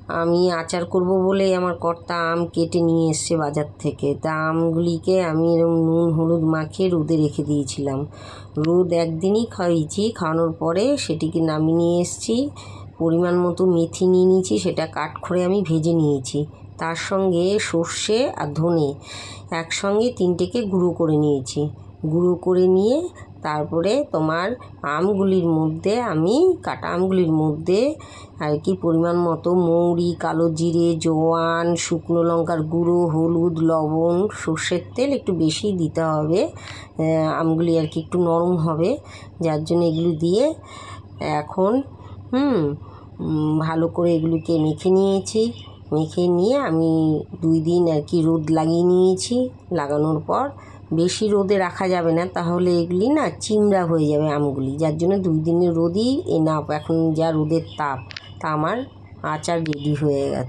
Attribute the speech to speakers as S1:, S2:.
S1: আমি আচার করব বলে আমার কর্তা আম কেটে নিয়ে এসছে বাজার থেকে। তা আমগুলিকে আমি এরকম নুন হলুদ মাখিয়ে রোদে রেখে দিয়েছিলাম। রোদ একদিনই খাইয়েছি, খাওয়ানোর পরে সেটিকে নামিয়ে নিয়ে এসেছি। পরিমাণ মতো মেথি নিয়ে নিয়েছি, সেটা কাটখড়ে আমি ভেজে নিয়েছি। তার সঙ্গে সর্ষে আর ধনে একসঙ্গে তিনটেকে গুঁড়ো করে নিয়েছি। গুঁড়ো করে নিয়ে তারপরে তোমার আমগুলির মধ্যে আমি কাটা আমগুলির মধ্যে আর কি পরিমাণ মতো মৌরি, কালো জিরে, জোয়ান, শুকনো লঙ্কার গুঁড়ো, হলুদ, লবণ, সর্ষের তেল একটু বেশি দিতে হবে। আমগুলি আর কি একটু নরম হবে, যার জন্য এগুলো দিয়ে এখন ভালো করে এগুলিকে মেখে নিয়েছি। মেখে নিয়ে আমি 2 দিন আর কি রোদ লাগিয়ে নিয়েছি। লাগানোর পর বেশি রোদে রাখা যাবে না, তাহলে এগুলি না চিমড়া হয়ে যাবে আমগুলি, যার জন্য 2 দিনের রোদই এনাফ। এখন যা রোদের তাপ, তা আমার আচার রেডি হয়ে গেছে।